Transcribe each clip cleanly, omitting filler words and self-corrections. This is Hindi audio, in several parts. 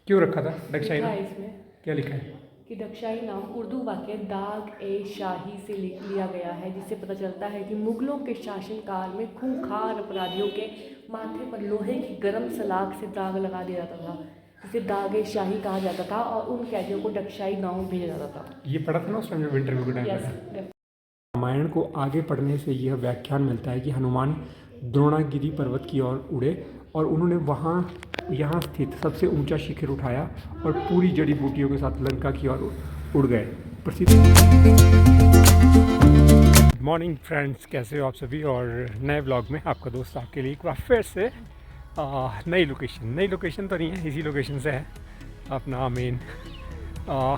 क्यों रखा था डगशाही लिखा नाम? है इसमें क्या लिखा है? कि डगशाही नाम उर्दू वाक्य दाग ए शाही से लिया गया है, जिससे पता चलता है कि मुगलों के शासनकाल में खूंखार अपराधियों के माथे पर लोहे की गर्म सलाख से दाग लगा दिया जाता था, जिसे दाग ए शाही कहा जाता था, और उन कैदियों को डगशाही गांव भेजा जाता था। ये पढ़ा था ना उस टाइम जब इंटरव्यू के टाइम यस। पे था। रामायण को आगे पढ़ने से यह व्याख्यान मिलता है कि हनुमान द्रोणागिरी पर्वत की ओर उड़े और उन्होंने वहाँ यहाँ स्थित सबसे ऊंचा शिखर उठाया और पूरी जड़ी बूटियों के साथ लंका की ओर उड़ गए। प्रसिद्ध। गुड मॉर्निंग फ्रेंड्स, कैसे हो आप सभी? और नए ब्लॉग में आपका दोस्त आपके लिए एक बार फिर से नई लोकेशन तो नहीं है, इसी लोकेशन से है अपना मेन।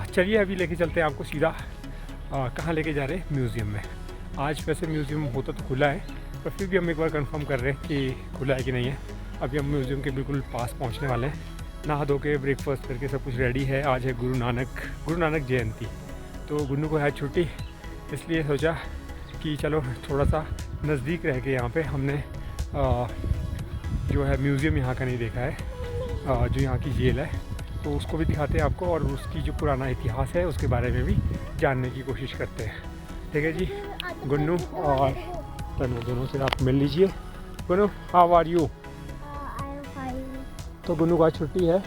चलिए अभी लेके चलते हैं आपको सीधा कहाँ लेके जा रहे हैं, म्यूज़ियम में। आज वैसे म्यूज़ियम होता तो खुला है, पर फिर भी हम एक बार कंफर्म कर रहे हैं कि खुला है कि नहीं है। अभी हम म्यूज़ियम के बिल्कुल पास पहुँचने वाले हैं। नहा धो के ब्रेकफास्ट करके सब कुछ रेडी है। आज है गुरु नानक जयंती, तो गुन्नू को है छुट्टी, इसलिए सोचा कि चलो थोड़ा सा नज़दीक रह के यहाँ पे हमने जो है म्यूज़ियम यहाँ का नहीं देखा है, जो यहाँ की जेल है, तो उसको भी दिखाते हैं आपको और उसकी जो पुराना इतिहास है उसके बारे में भी जानने की कोशिश करते हैं। ठीक है जी। गुन्नू और तनु दोनों से आप मिल लीजिए। Gunnu, how are you? तो गुन्नू का छुट्टी है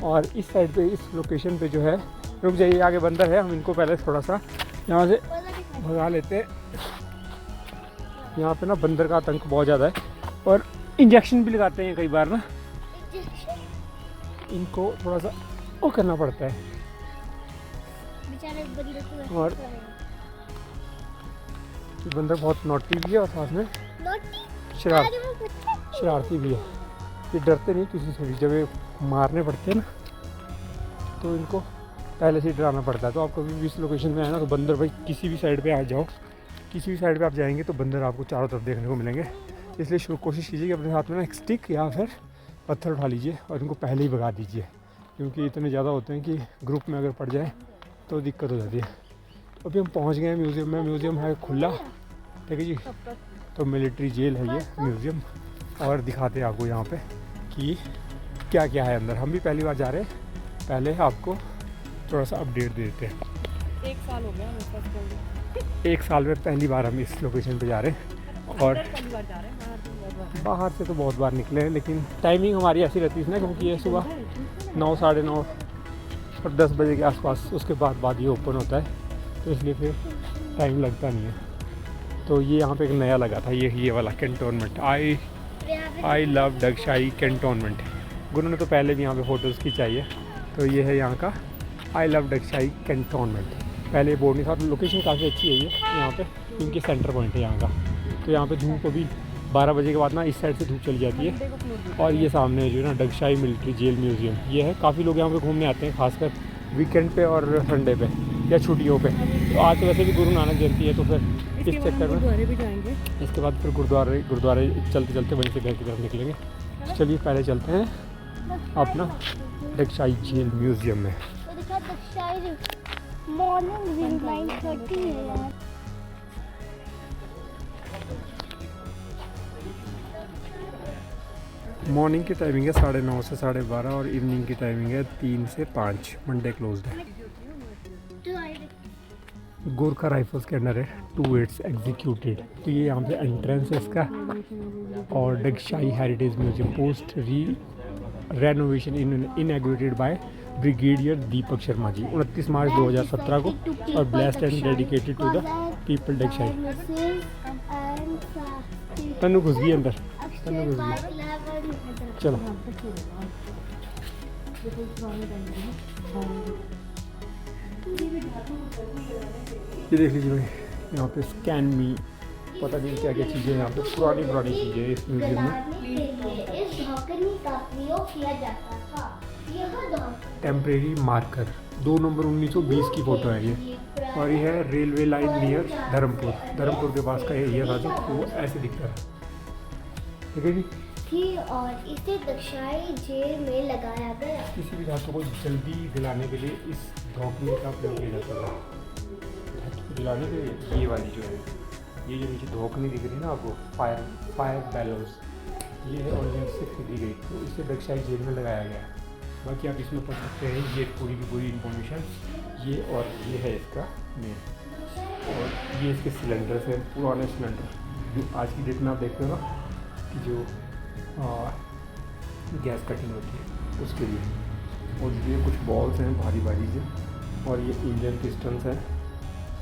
और इस साइड पे, इस लोकेशन पे जो है, रुक जाइए, आगे बंदर है, हम इनको पहले थोड़ा सा यहाँ से भगा लेते हैं। यहाँ पे ना बंदर का आतंक बहुत ज़्यादा है और इंजेक्शन भी लगाते हैं कई बार ना, इनको थोड़ा सा वो करना पड़ता है। और बंदर बहुत नोटी भी है और साथ में शरारती भी है। ये डरते नहीं किसी से भी, जब ये मारने पड़ते हैं ना तो इनको पहले से ही डराना पड़ता है। तो आप कभी भी इस लोकेशन में आए ना तो बंदर, भाई किसी भी साइड पे आ जाओ, किसी भी साइड पे आप जाएंगे तो बंदर आपको चारों तरफ देखने को मिलेंगे। इसलिए कोशिश कीजिए कि अपने हाथ में ना एक स्टिक या फिर पत्थर उठा लीजिए और इनको पहले ही भगा दीजिए, क्योंकि इतने ज़्यादा होते हैं कि ग्रुप में अगर पड़ जाए तो दिक्कत हो जाती है। तो अभी हम पहुंच गए हैं म्यूज़ियम में। म्यूज़ियम है खुला, ठीक है जी। तो मिलिट्री जेल है ये म्यूज़ियम, और दिखाते हैं आपको यहाँ पे कि क्या क्या है अंदर। हम भी पहली बार जा रहे हैं, पहले आपको थोड़ा सा अपडेट देते हैं। 1 साल हो गया 1 साल में पहली बार हम इस लोकेशन पे जा रहे हैं, और पहली बार जा रहे हैं। बाहर से तो बहुत बार निकले हैं, लेकिन टाइमिंग हमारी ऐसी रहती है ना, क्योंकि ये सुबह 9, साढ़े 9 और 10 बजे के आसपास, उसके बाद ये ओपन होता है, तो इसलिए फिर टाइम लगता नहीं है। तो ये यहाँ पे एक नया लगा था, ये वाला cantonment, I love Dagshai cantonment. गुरु ने तो पहले भी यहाँ पे फ़ोटोज़ खिंचाई है। तो ये है यहाँ का आई लव डगशाही कैंटोनमेंट। पहले बोर्ड नहीं था, लोकेशन काफ़ी अच्छी है ये यहाँ पे, क्योंकि सेंटर पॉइंट है यहाँ का। तो यहाँ पे धूप अभी 12 बजे के बाद ना इस साइड से धूप चली जाती है। और ये सामने जो है ना डगशाही मिलिट्री जेल म्यूज़ियम, ये है। काफ़ी लोग यहाँ पे घूमने आते हैं, खासकर वीकेंड पे और संडे पे या छुट्टियों पे। तो आज तो वैसे भी गुरु नानक जयंती है, तो फिर इस चक्कर में भी जाएंगे। इसके बाद फिर गुरुद्वारे चलते चलते वहीं से घर की तरफ निकलेंगे। चलिए पहले चलते हैं अपना डगशाही जेल म्यूज़ियम में। मॉर्निंग 9:30 है यार। मॉर्निंग की टाइमिंग है 9:30 से 12:30 और इवनिंग की टाइमिंग है 3 से 5। मंडे क्लोज्ड है। गोरखा राइफल्स के अंडर है 2 एग्जीक्यूटेड। तो ये यहाँ पे एंट्रेंस है इसका। और Dagshai heritage museum post renovation inaugurated by brigadier Deepak Sharma ji, 29 मार्च 2017 को, और blessed and dedicated to the people Dagshai. Tanu घुस गई अंदर, तनु घुस गई। चलो ये देख लीजिए भाई, यहाँ पे स्कैन मी, पता नहीं क्या क्या चीज़ें यहाँ पे, पुरानी चीज़ें इस म्यूजियम में। टेम्परेरी मार्कर 2 नवंबर 1920 की फ़ोटो है ये। और ये है रेलवे लाइन नियर धर्मपुर के पास का एरिया था, जो वो ऐसे दिखता है। ठीक है जी। और इसे डगशाही जेल में लगाया गया। किसी भी धातु को जल्दी दिलाने के लिए इस धोखने का प्रयोग किया जाता है। धातु को दिलाने के लिए ये वाली जो है, ये जो नीचे धोखनी दिख रही है ना आपको, फायर बैलोस, ये है ओरिजिन से खरीदी गई, तो इसे डगशाही जेल में लगाया गया। बाकी आप इसमें पढ़ सकते हैं ये पूरी की पूरी इन्फॉर्मेशन, ये और ये है इसका मेन, और ये इसके सिलेंडर्स हैं, पुराने सिलेंडर जो आज की डेट में आप देखते हो ना कि जो गैस कटिंग होती है उसके लिए। और ये कुछ बॉल्स हैं भारी भारी से, और ये इंजन पिस्टन्स हैं,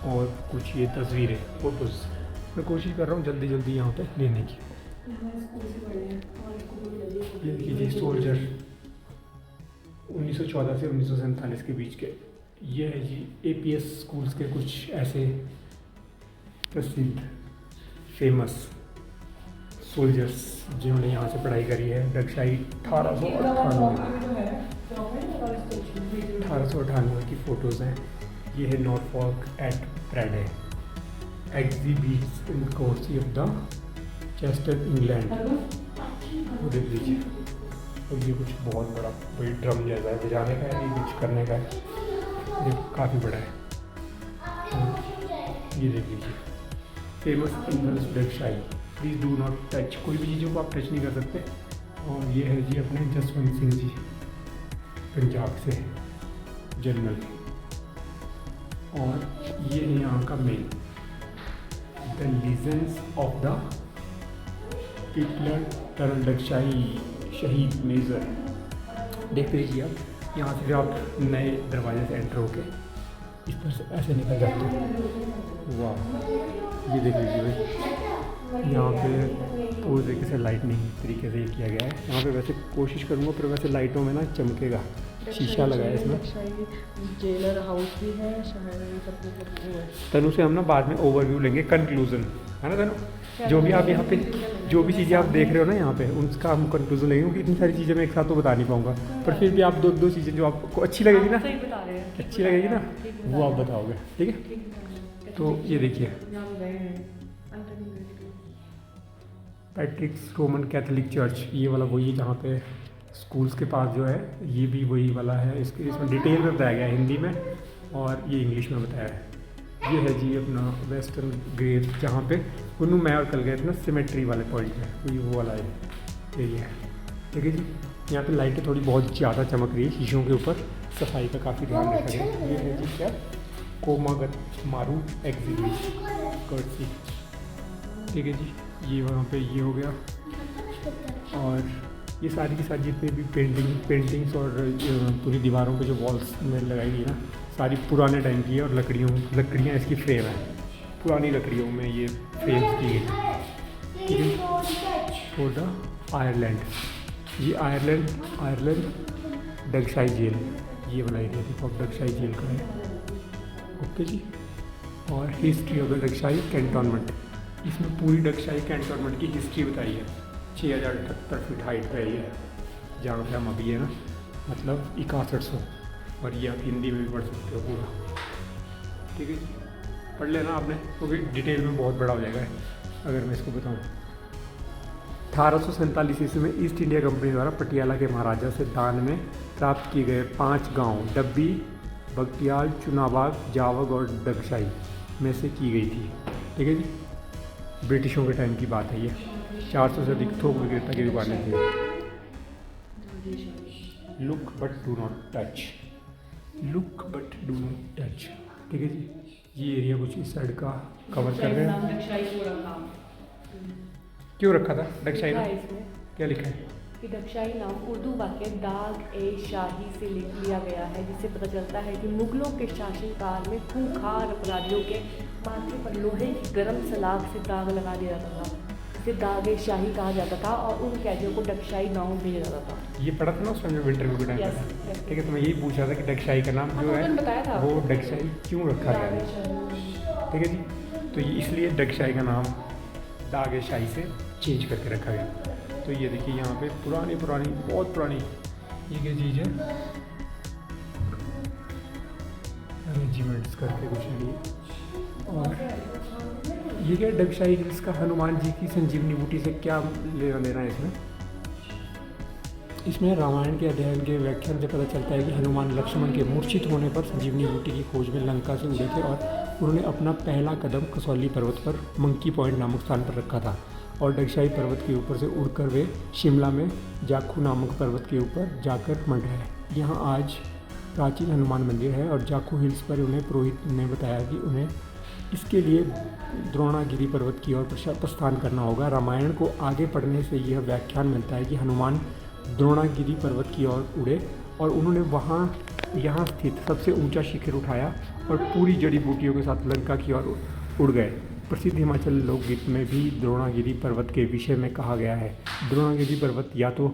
और कुछ ये तस्वीरें फ़ोटोज़। मैं कोशिश कर रहा हूँ जल्दी जल्दी यहाँ पे लेने की। ये देखिए सोल्जर 1914 से 1947 के बीच के, ये है जी APS स्कूल्स के कुछ ऐसे प्रसिद्ध फेमस सोल्जर्स जिन्होंने यहाँ से पढ़ाई करी है। डगशाई 1898 की फ़ोटोज़ हैं। ये है Norfolk at Brady exhibits in courtesy of the Chester England, वो देख लीजिए। और ये कुछ बहुत बड़ा बड़ी ड्रम जैसा है, बजाने का है, ये कुछ करने का है, ये काफ़ी बड़ा है। ये देख लीजिए famous English Dagshai, please do not touch, कोई भी चीज़ों को आप टच नहीं कर सकते। और ये है जी अपने जसवंत सिंह जी पंजाब से जनरल, और ये है यहाँ का मेल द लीजेंड्स ऑफ द पिपलर टर्न डगशाई शहीद मेजर। देखते रहिए आप यहाँ से आप नए दरवाजे से एंटर होके इस तरह से ऐसे निकल जाते हो। वाह, ये देख लीजिए भाई, यहाँ पे पूरी तरीके से लाइटनिंग तरीके से ये किया गया है। यहाँ पे वैसे कोशिश करूँगा पर वैसे लाइटों में ना चमकेगा, शीशा लगा है इसमें। जेलर हाउस भी है शायद। तनु से हम ना बाद में ओवरव्यू लेंगे, कंक्लूजन है ना तनु, जो भी आप यहाँ पे जो भी चीज़ें आप देख रहे हो ना यहाँ पे उनका हम कंक्लूजन लेंगे, क्योंकि इतनी सारी चीज़ें मैं एक साथ तो बता नहीं पाऊँगा, पर फिर भी आप दो चीज़ें जो आपको अच्छी लगेगी ना, अच्छी लगेगी ना, वो आप बताओगे, ठीक है। तो ये देखिए पैट्रिक्स रोमन कैथोलिक चर्च, ये वाला वही है जहाँ पे स्कूल्स के पास जो है, ये भी वही वाला है। इसमें डिटेल में बताया गया है हिंदी में, और ये इंग्लिश में बताया है। ये है जी अपना वेस्टर्न ग्रेट, जहाँ पे उन्होंने मैं और कल गए थे ना सिमेट्री वाले पॉइंट है, तो ये वो वाला है, ये है, ठीक है जी। यहाँ पे लाइटें थोड़ी बहुत ज़्यादा चमक रही है शीशों के ऊपर, सफाई का काफ़ी ध्यान रखा गया। ये है जी क्या कोमागत मारू एग्जीबिट कर्सी, ठीक है जी। ये वहाँ पे ये हो गया, और ये सारी की सारी जितने भी पेंटिंग्स और पूरी दीवारों पे जो वॉल्स में लगाई गई ना, सारी पुराने टाइम की है, और लकड़ियाँ इसकी फ्रेम है, पुरानी लकड़ियों में ये फ्रेम्स की गई। फॉर द आयरलैंड, ये आयरलैंड डगशाई जेल, ये वाला एरिया थी ऑफ डगशाई जेल का है, ओके जी। और history of the Dagshai cantonment, इसमें पूरी डगशाई कैंटोनमेंट की हिस्ट्री बताई है। 6078 फीट हाइट पे है ये, जहाँ पे हम अभी है ना, मतलब 6100, और ये आप हिंदी में भी पढ़ सकते हो पूरा, ठीक है जी। पढ़ लेना आपने, क्योंकि डिटेल में बहुत बड़ा हो जाएगा अगर मैं इसको बताऊँ। 1847 ईस्वी में ईस्ट इंडिया कंपनी द्वारा पटियाला के महाराजा से दान में प्राप्त किए गए 5 गांव डब्बी, बगटियाल, चुनाबाग, जावग और डगशाई में से की गई थी, ठीक है जी। ब्रिटिशों के टाइम की बात है ये। 400 से अधिक थोक विक्रेता की दुकानें थी। Look but do not touch, look but do not touch, ठीक है जी। ये एरिया कुछ इस साइड का कवर कर रहे हैं। क्यों रखा था डगशाई नाम, क्या लिखा है? कि डगशाई नाम उर्दू वाक्य दाग ए शाही से लिया गया है, जिससे पता चलता है कि मुगलों के शासनकाल में खूंखार अपराधियों के माथे पर लोहे की गर्म सलाख से दाग लगा दिया जाता था, जिसे दाग ए शाही कहा जाता था, और उन कैदियों को डगशाई गाँव भेजा जाता था। ये पढ़ा था ना उस टाइम विंटरव्यू के टाइम पे, ठीक है। तो मैं यही पूछ रहा था कि डगशाई का नाम जो है वो डगशाई क्यों रखा गया है, ठीक है जी। तो ये इसलिए डगशाई का नाम दाग ए शाही से चेंज करके रखा गया। तो ये देखिए यहाँ पे पुरानी बहुत पुरानी ये क्या चीज़ है, अरेंजमेंट्स करके कुछ लिए। और ये क्या डगशाई हिल्स का हनुमान जी की संजीवनी बूटी से क्या लेना देना है इसमें रामायण के अध्ययन के व्याख्यान से पता चलता है कि हनुमान लक्ष्मण के मूर्छित होने पर संजीवनी बूटी की खोज में लंका से उड़े थे, और उन्होंने अपना पहला कदम कसौली पर्वत पर मंकी पॉइंट नामक स्थान पर रखा था, और डगशाई पर्वत के ऊपर से उड़कर वे शिमला में जाखू नामक पर्वत के ऊपर जाकर मंडराए। यहाँ आज प्राचीन हनुमान मंदिर है और जाखू हिल्स पर उन्हें पुरोहित ने बताया कि उन्हें इसके लिए द्रोणागिरी पर्वत की ओर प्रस्थान करना होगा। रामायण को आगे पढ़ने से यह व्याख्यान मिलता है कि हनुमान द्रोणागिरी पर्वत की ओर उड़े और उन्होंने यहाँ स्थित सबसे ऊंचा शिखर उठाया और पूरी जड़ी बूटियों के साथ लंका की ओर उड़ गए। प्रसिद्ध हिमाचल लोकगीत में भी द्रोणागिरी पर्वत के विषय में कहा गया है। द्रोणागिरी पर्वत या तो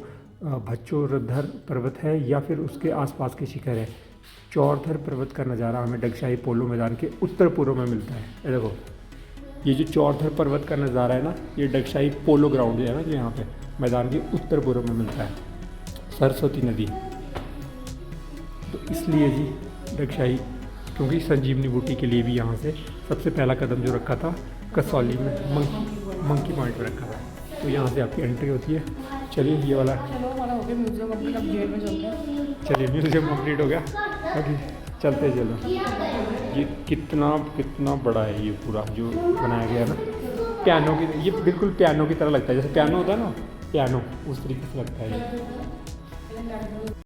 भच्चोरधर पर्वत है या फिर उसके आसपास के शिखर है। चौरधर पर्वत का नज़ारा हमें डगशाई पोलो मैदान के उत्तर पूर्व में मिलता है। ये देखो, ये जो चौरधर पर्वत का नज़ारा है ना, ये डगशाई पोलो ग्राउंड है ना, जो यहाँ पे मैदान के उत्तर पूर्व में मिलता है। सरस्वती नदी, तो इसलिए जी डगशाई, क्योंकि संजीवनी बूटी के लिए भी यहाँ से सबसे पहला कदम जो रखा था कसौली में मंकी पॉइंट पर रखा था। तो यहाँ से आपकी एंट्री होती है। चलिए ये वाला, चलो हमारा हो गया म्यूजियम कंप्लीट, अब गेट में चलते हैं। चलिए म्यूजियम कंप्लीट हो गया। ओके चलते चलो। ये कितना बड़ा है ये पूरा जो बनाया गया है ना, पियानो की, ये बिल्कुल पियानो की तरह लगता है, जैसे पियानो होता है ना, पियानो उस तरीके से लगता है ये।